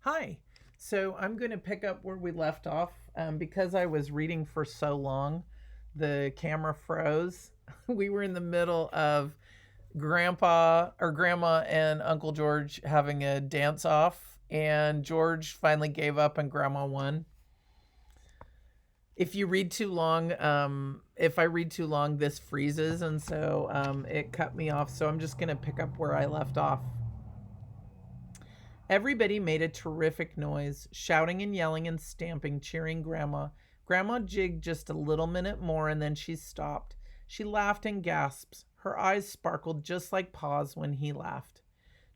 Hi. So I'm going to pick up where we left off. Because I was reading for so long, the camera froze. We were in the middle of Grandpa or Grandma and Uncle George having a dance off, and George finally gave up and Grandma won. If you read too long, if I read too long, this freezes, and so it cut me off. So I'm just going to pick up where I left off. Everybody made a terrific noise, shouting and yelling and stamping, cheering Grandma. Grandma jigged just a little minute more and then she stopped. She laughed in gasps. Her eyes sparkled just like Pa's when he laughed.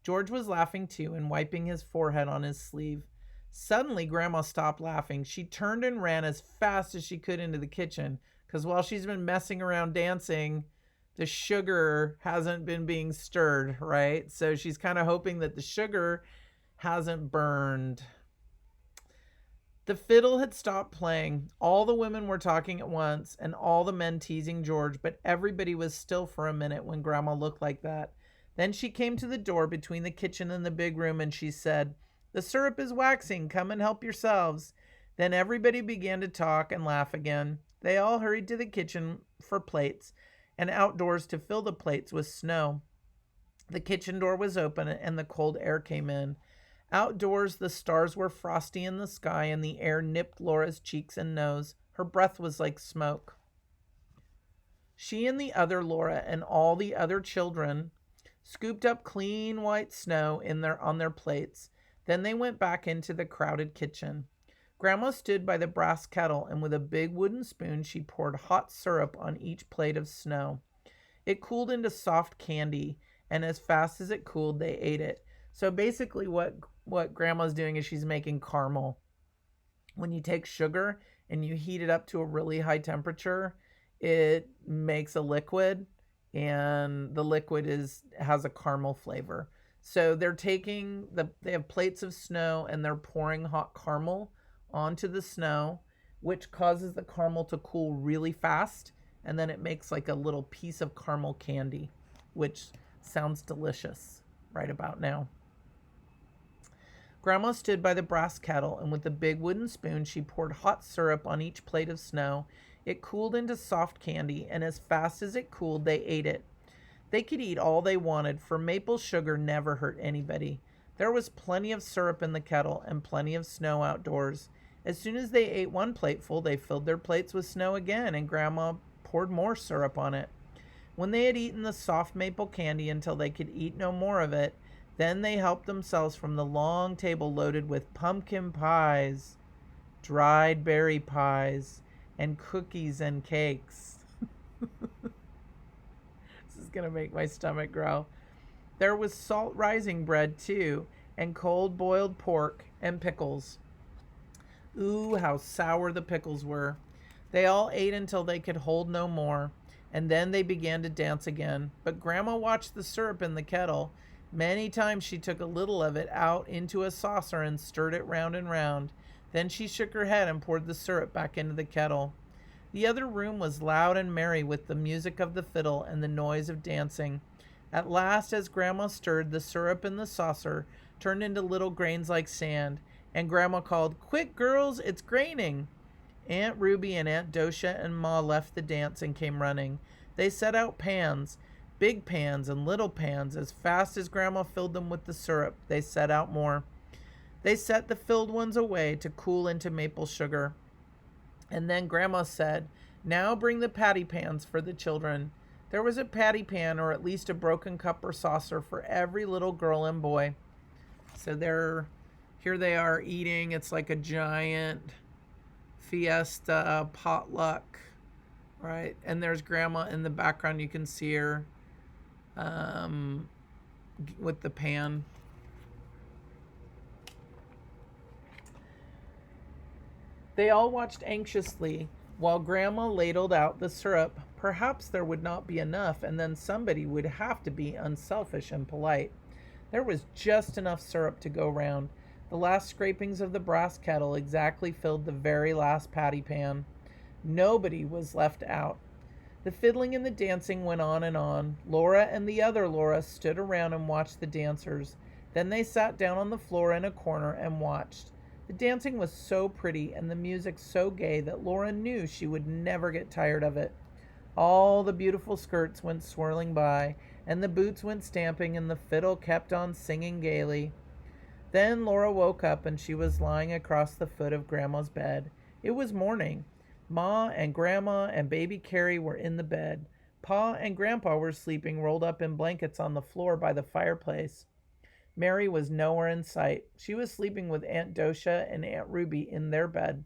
George was laughing too and wiping his forehead on his sleeve. Suddenly, Grandma stopped laughing. She turned and ran as fast as she could into the kitchen because while she's been messing around dancing, the sugar hasn't been being stirred, right? So she's kind of hoping that the sugar hasn't burned. The fiddle had stopped playing. All the women were talking at once, and all the men teasing George, but everybody was still for a minute when Grandma looked like that. Then she came to the door between the kitchen and the big room, and she said, "The syrup is waxing. Come and help yourselves." Then everybody began to talk and laugh again. They all hurried to the kitchen for plates, and outdoors to fill the plates with snow. The kitchen door was open, and the cold air came in. Outdoors, the stars were frosty in the sky, and the air nipped Laura's cheeks and nose. Her breath was like smoke. She and the other Laura and all the other children scooped up clean white snow on their plates. Then they went back into the crowded kitchen. Grandma stood by the brass kettle, and with a big wooden spoon, she poured hot syrup on each plate of snow. It cooled into soft candy, and as fast as it cooled, they ate it. So basically, what Grandma's doing is she's making caramel. When you take sugar and you heat it up to a really high temperature, it makes a liquid, and the liquid has a caramel flavor. So they have plates of snow and they're pouring hot caramel onto the snow, which causes the caramel to cool really fast, and then it makes like a little piece of caramel candy, which sounds delicious right about now. Grandma stood by the brass kettle, and with the big wooden spoon, she poured hot syrup on each plate of snow. It cooled into soft candy, and as fast as it cooled, they ate it. They could eat all they wanted, for maple sugar never hurt anybody. There was plenty of syrup in the kettle and plenty of snow outdoors. As soon as they ate one plateful, they filled their plates with snow again, and Grandma poured more syrup on it. When they had eaten the soft maple candy until they could eat no more of it, then they helped themselves from the long table loaded with pumpkin pies, dried berry pies, and cookies and cakes. This is going to make my stomach growl. There was salt rising bread, too, and cold boiled pork and pickles. Ooh, how sour the pickles were. They all ate until they could hold no more, and then they began to dance again. But Grandma watched the syrup in the kettle. Many times she took a little of it out into a saucer and stirred it round and round. Then she shook her head and poured the syrup back into the kettle. The other room was loud and merry with the music of the fiddle and the noise of dancing. At last, as Grandma stirred, the syrup in the saucer turned into little grains like sand, and Grandma called, "Quick, girls, it's graining." Aunt Ruby and Aunt Dosha and Ma left the dance and came running. They set out pans, big pans and little pans. As fast as Grandma filled them with the syrup, they set out more. They set the filled ones away to cool into maple sugar. And then Grandma said, "Now bring the patty pans for the children." There was a patty pan, or at least a broken cup or saucer, for every little girl and boy. So here they are eating. It's like a giant fiesta potluck, right? And there's Grandma in the background. You can see her with the pan. They all watched anxiously while Grandma ladled out the syrup. Perhaps there would not be enough, and then somebody would have to be unselfish and polite. There was just enough syrup to go round. The last scrapings of the brass kettle exactly filled the very last patty pan. Nobody was left out. The fiddling and the dancing went on and on. Laura and the other Laura stood around and watched the dancers. Then they sat down on the floor in a corner and watched. The dancing was so pretty and the music so gay that Laura knew she would never get tired of it. All the beautiful skirts went swirling by, and the boots went stamping, and the fiddle kept on singing gaily. Then Laura woke up and she was lying across the foot of Grandma's bed. It was morning. Ma and Grandma and baby Carrie were in the bed. Pa and Grandpa were sleeping rolled up in blankets on the floor by the fireplace. Mary was nowhere in sight. She was sleeping with Aunt Dosha and Aunt Ruby in their bed.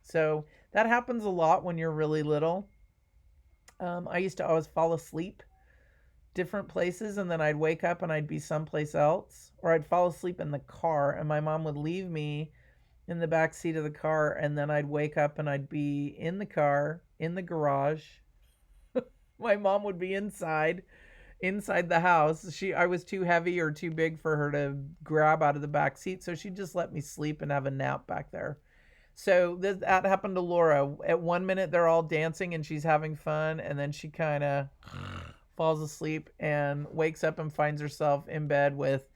So that happens a lot when you're really little. I used to always fall asleep different places, and then I'd wake up and I'd be someplace else, or I'd fall asleep in the car and my mom would leave me in the back seat of the car, and then I'd wake up and I'd be in the car in the garage. My mom would be inside the house. I was too heavy or too big for her to grab out of the back seat, so she just let me sleep and have a nap back there. So that happened to Laura. At 1 minute they're all dancing and she's having fun, and then she kind of falls asleep and wakes up and finds herself in bed with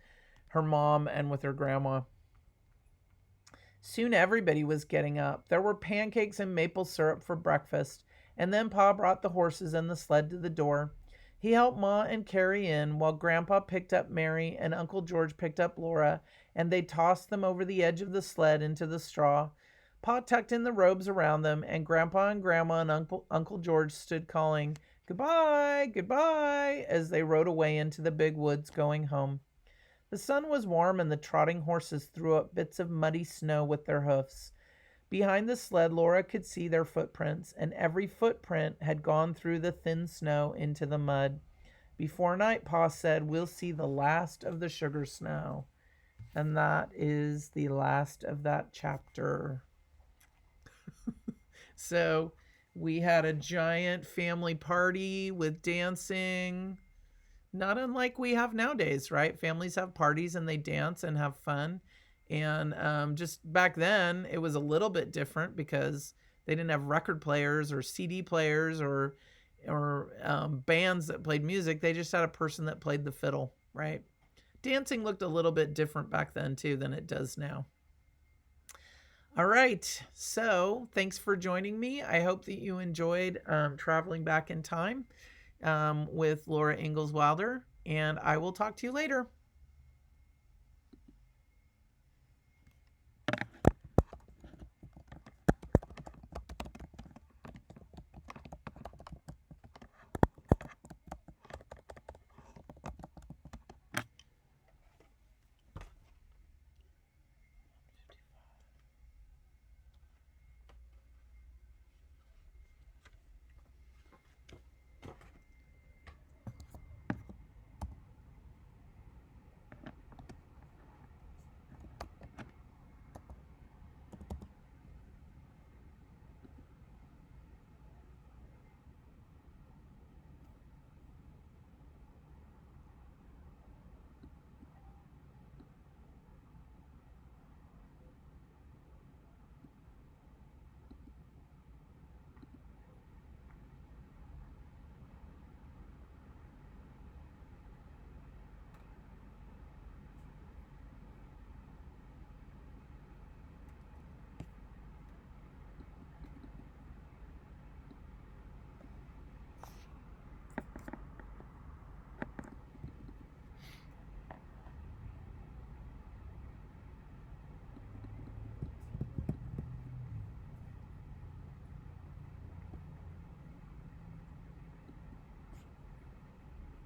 her mom and with her grandma. Soon everybody was getting up. There were pancakes and maple syrup for breakfast, and then Pa brought the horses and the sled to the door. He helped Ma and Carrie in, while Grandpa picked up Mary and Uncle George picked up Laura, and they tossed them over the edge of the sled into the straw. Pa tucked in the robes around them, and Grandpa and Grandma and Uncle George stood calling, "Goodbye, goodbye," as they rode away into the big woods going home. The sun was warm and the trotting horses threw up bits of muddy snow with their hoofs. Behind the sled, Laura could see their footprints, and every footprint had gone through the thin snow into the mud. Before night, Pa said, "We'll see the last of the sugar snow." And that is the last of that chapter. So we had a giant family party with dancing, not unlike we have nowadays, right? Families have parties and they dance and have fun. And just back then, it was a little bit different because they didn't have record players or CD players or bands that played music. They just had a person that played the fiddle, right? Dancing looked a little bit different back then too than it does now. All right, so thanks for joining me. I hope that you enjoyed traveling back in time with Laura Ingalls Wilder, and I will talk to you later.